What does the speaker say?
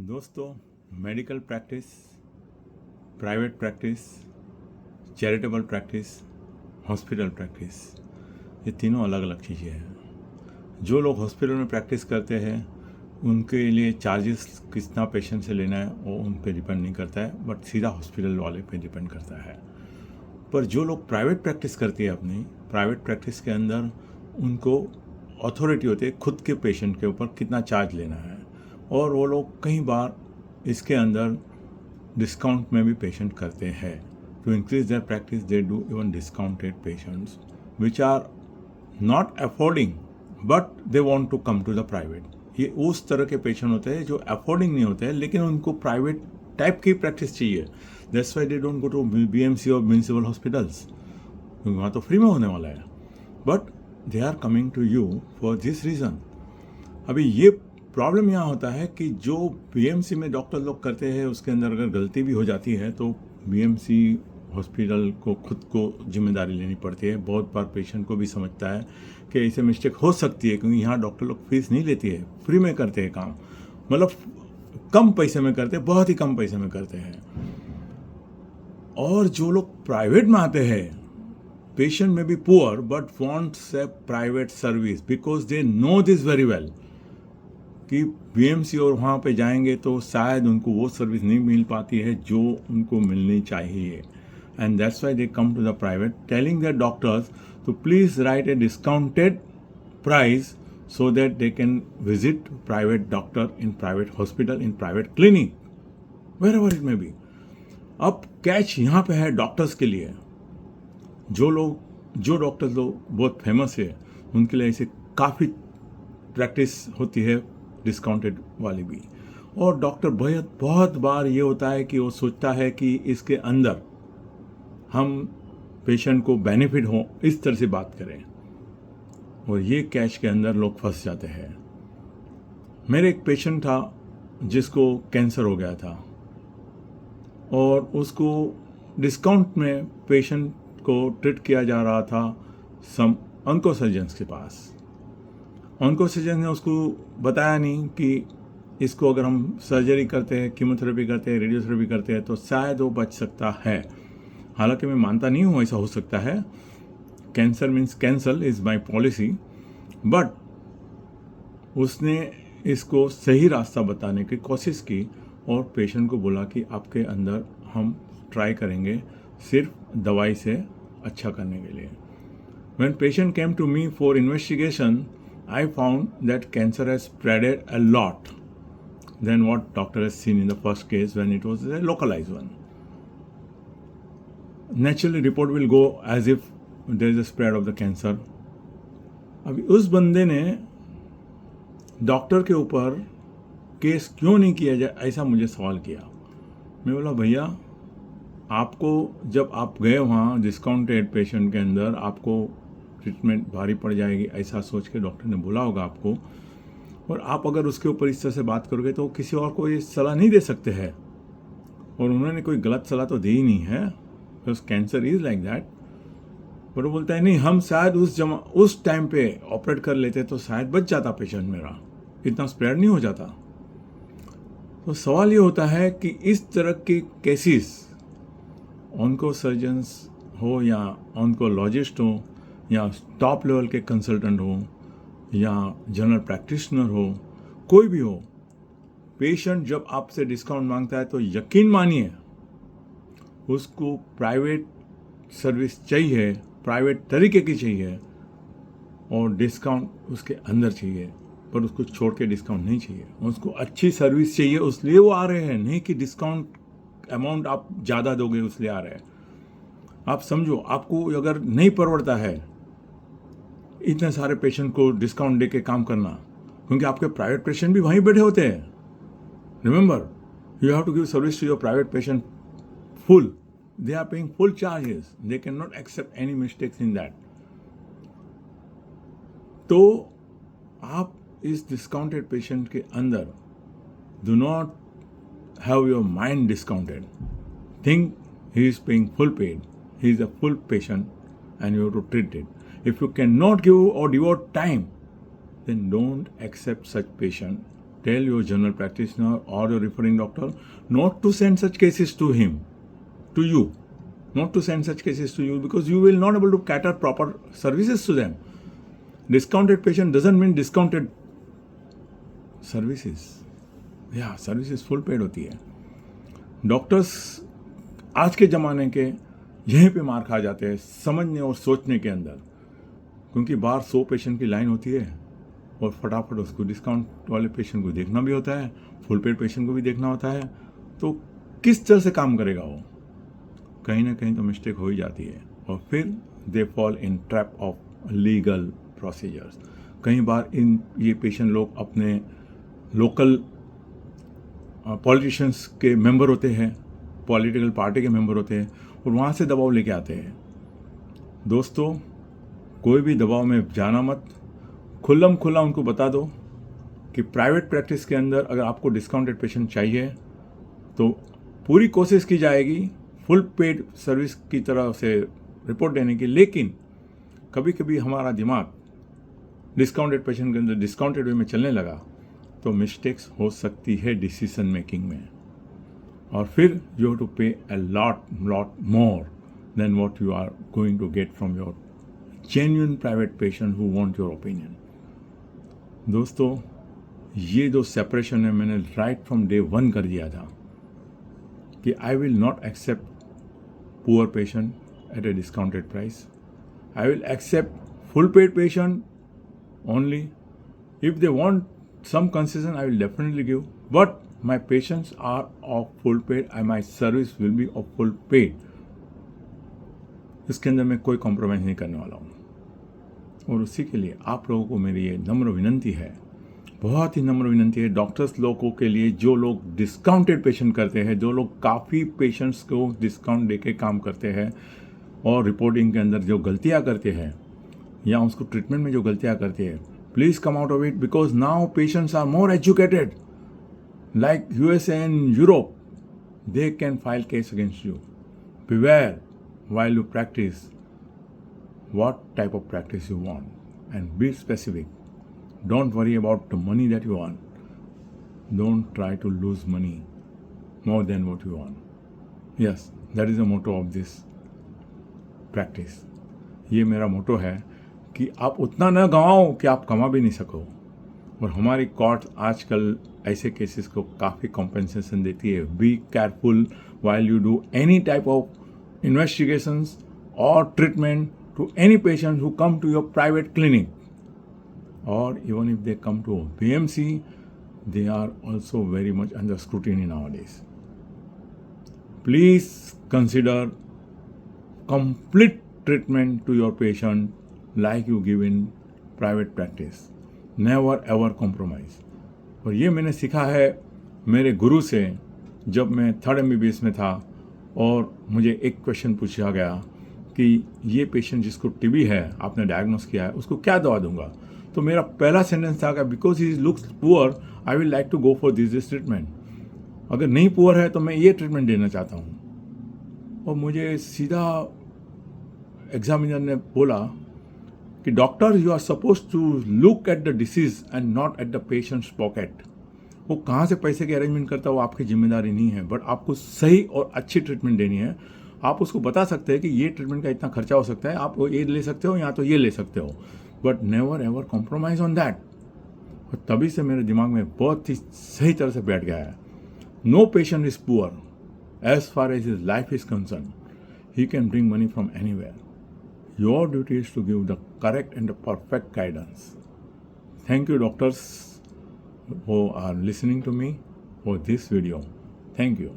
दोस्तों, medical practice, private practice, charitable practice, hospital practice, ये तीनों अलग अलग चीज़ें हैं। जो लोग हॉस्पिटल में प्रैक्टिस करते हैं उनके लिए चार्जेस कितना पेशेंट से लेना है वो उन पे डिपेंड नहीं करता है, बट सीधा हॉस्पिटल वाले पे डिपेंड करता है। पर जो लोग प्राइवेट प्रैक्टिस करती है अपनी प्राइवेट प्रैक्टिस के अंदर उनको अथॉरिटी होती है खुद के पेशेंट के ऊपर कितना चार्ज लेना है, और वो लोग कई बार इसके अंदर डिस्काउंट में भी पेशेंट करते हैं। To increase their practice they do even discounted patients which are not affording but they want to come to the private. ये उस तरह के पेशेंट होते हैं जो अफोर्डिंग नहीं होते हैं लेकिन उनको प्राइवेट टाइप की प्रैक्टिस चाहिए। That's why they don't go to BMC और म्यूनिसिपल हॉस्पिटल्स, क्योंकि वहाँ तो फ्री में होने वाला है, but they are coming to you for this reason. अभी ये प्रॉब्लम यहाँ होता है कि जो बीएमसी में डॉक्टर लोग करते हैं उसके अंदर अगर गलती भी हो जाती है तो बीएमसी हॉस्पिटल को खुद को जिम्मेदारी लेनी पड़ती है। बहुत बार पेशेंट को भी समझता है कि ऐसे मिस्टेक हो सकती है, क्योंकि यहाँ डॉक्टर लोग फीस नहीं लेती है, फ्री में करते हैं काम, मतलब कम पैसे में करते हैं, बहुत ही कम पैसे में करते हैं। और जो लोग प्राइवेट में आते हैं, पेशेंट में be poor but wants A private service because they know this very well कि बीएमसी और वहाँ पे जाएंगे तो शायद उनको वो सर्विस नहीं मिल पाती है जो उनको मिलनी चाहिए, and that's why they come to the private telling the doctors to please write a discounted price so that they can visit private doctor in private hospital, in private clinic, wherever it may be. अब catch यहाँ पे है doctors के लिए। जो doctors लोग बहुत famous है उनके लिए ऐसे काफ़ी प्रैक्टिस होती है डिस्काउंटेड वाली भी। और डॉक्टर बहुत बार ये होता है कि वो सोचता है कि इसके अंदर हम पेशेंट को बेनिफिट हो इस तरह से बात करें, और ये कैच के अंदर लोग फंस जाते हैं। मेरे एक पेशेंट था जिसको कैंसर हो गया था और उसको डिस्काउंट में पेशेंट को ट्रीट किया जा रहा था सम ऑन्कोसर्जन्स के पास। ऑन्कोसर्जन ने उसको बताया नहीं कि इसको अगर हम सर्जरी करते हैं, कीमोथेरेपी करते हैं, रेडियोथेरेपी करते हैं तो शायद वो बच सकता है। हालांकि मैं मानता नहीं हूँ ऐसा हो सकता है, cancer means cancel is my policy, but उसने इसको सही रास्ता बताने की कोशिश की और पेशेंट को बोला कि आपके अंदर हम ट्राई करेंगे सिर्फ दवाई से अच्छा करने के लिए। When patient came to me for investigation, I found that cancer has spreaded a lot than what doctor has seen in the first case when it was a localized one. Naturally report will go as if there is a spread of the cancer. अभी उस बंदे ने doctor के ऊपर case क्यों नहीं किया जाए ऐसा मुझे सवाल किया। मैं बोला भैया, आपको जब आप गए वहाँ डिस्काउंटेड पेशेंट के अंदर आपको ट्रीटमेंट भारी पड़ जाएगी ऐसा सोच के डॉक्टर ने बोला होगा आपको, और आप अगर उसके ऊपर इस तरह से बात करोगे तो किसी और को ये सलाह नहीं दे सकते हैं, और उन्होंने कोई गलत सलाह तो दी ही नहीं है, because cancer is like that. पर वो बोलता है नहीं, हम शायद उस टाइम पे ऑपरेट कर लेते तो शायद बच जाता पेशेंट, मेरा इतना स्प्रेड नहीं हो जाता। तो सवाल ये होता है कि इस तरह के केसेस ऑन्को सर्जन्स हो या ऑन्कोलॉजिस्ट हो या टॉप लेवल के कंसल्टेंट हो या जनरल प्रैक्टिशनर हो, कोई भी हो, पेशेंट जब आपसे डिस्काउंट मांगता है तो यकीन मानिए उसको प्राइवेट सर्विस चाहिए, प्राइवेट तरीके की चाहिए, और डिस्काउंट उसके अंदर चाहिए, पर उसको छोड़ के डिस्काउंट नहीं चाहिए। उसको अच्छी सर्विस चाहिए, उसलिए वो आ रहे हैं, नहीं कि डिस्काउंट अमाउंट आप ज़्यादा दोगे उसलिए आ रहे हैं। आप समझो, आपको अगर नहीं परवड़ता है इतने सारे पेशेंट को डिस्काउंट दे के काम करना, क्योंकि आपके प्राइवेट पेशेंट भी वहीं बैठे होते हैं। Remember, you have to give service to your private patient full. They are paying full charges. They cannot accept any mistakes in that. तो आप इस डिस्काउंटेड पेशेंट के अंदर do not have your mind discounted. Think he is paying full paid. He is a full patient and you have to treat it. If you cannot give or devote time, then don't accept such patient tell your general practitioner or your referring doctor not to send such cases to him, to you, not to send such cases to you, because you will not able to cater proper services to them. Discounted patient doesn't mean discounted services. या services full paid होती है. Doctors आज के ज़माने के यहीं पे मार खा जाते हैं समझने और सोचने के अंदर, क्योंकि बाहर 100 पेशेंट की लाइन होती है और फटाफट उसको डिस्काउंट वाले पेशेंट को देखना भी होता है, फुल पेड पेशेंट को भी देखना होता है. तो किस तरह से काम करेगा वो? कहीं ना कहीं तो मिस्टेक हो ही जाती है और फिर they fall in trap of legal procedures. कई बार ये पेशेंट लोग अपने लोकल पॉलिटिशियंस के मेंबर होते हैं, पॉलिटिकल पार्टी के मेंबर होते हैं और वहाँ से दबाव लेके आते हैं. दोस्तों, कोई भी दबाव में जाना मत. खुल्लम खुल्ला उनको बता दो कि प्राइवेट प्रैक्टिस के अंदर अगर आपको डिस्काउंटेड पेशेंट चाहिए तो पूरी कोशिश की जाएगी फुल पेड सर्विस की तरह से रिपोर्ट देने की. लेकिन कभी कभी हमारा दिमाग डिस्काउंटेड पेशेंट के अंदर डिस्काउंटेड वे में चलने लगा तो मिस्टेक्स हो सकती है डिसीजन मेकिंग में, और फिर you have to pay a lot more than what you are going to get from your genuine private patient who want your opinion. दोस्तों, ये जो सेपरेशन है मैंने राइट फ्रॉम डे 1 कर दिया था कि I will not accept poor patient at a discounted price. I will accept full paid patient only. If they want some concession, I will definitely give. But my patients are of full paid and my service will be of full paid. इसके अंदर मैं कोई compromise नहीं करने वाला हूँ. और उसी के लिए आप लोगों को मेरी ये नम्र विनंती है, बहुत ही नम्र विनंती है डॉक्टर्स लोगों के लिए, जो लोग डिस्काउंटेड पेशेंट करते हैं, जो लोग काफ़ी पेशेंट्स को डिस्काउंट दे के काम करते हैं और रिपोर्टिंग के अंदर जो गलतियाँ करते हैं या उसको ट्रीटमेंट में जो गलतियाँ करते हैं, please come out of it, because now patients are more educated. Like USA and Europe, they can file case against you. Beware while you practice what type of practice you want and be specific. Don't worry about the money that you want. Don't try to lose money more than what you want. Yes, that is the motto of this practice. ये मेरा मोटो है कि आप उतना न गंवाओ कि आप कमा भी नहीं सको. और हमारी कोर्ट आजकल ऐसे केसेस को काफ़ी कॉम्पेंसेशन देती है. Be careful while you do any type of investigations or treatment to any patient who come to your private clinic, or even if they come to BMC, they are also very much under scrutiny nowadays. Please consider complete treatment to your patient like you give in private practice. Never ever compromise. और ये मैंने सीखा है मेरे गुरु से जब मैं 3rd MBBS में था और मुझे एक क्वेश्चन पूछा गया कि ये पेशेंट जिसको टीबी है आपने डायग्नोस किया है उसको क्या दवा दूंगा. तो मेरा पहला सेंटेंस था कि because he looks poor I will like to go for this treatment. अगर नहीं पुअर है तो मैं ये ट्रीटमेंट देना चाहता हूँ. और मुझे सीधा एग्जामिनर ने बोला कि doctor you are suppose to look at the disease and not at the patient's pocket. वो कहाँ से पैसे की अरेंजमेंट करता है वो आपकी जिम्मेदारी नहीं है, बट आपको सही और अच्छी ट्रीटमेंट देनी है. आप उसको बता सकते हैं कि ये ट्रीटमेंट का इतना खर्चा हो सकता है, आप ये ले सकते हो या तो ये ले सकते हो, but never ever compromise on that. और तभी से मेरे दिमाग में बहुत ही सही तरह से बैठ गया है. No patient is poor as far as his life is concern. He can bring money from anywhere. Your duty is to give the correct and the perfect guidance. Thank you, doctors who are listening to me for this video. Thank you.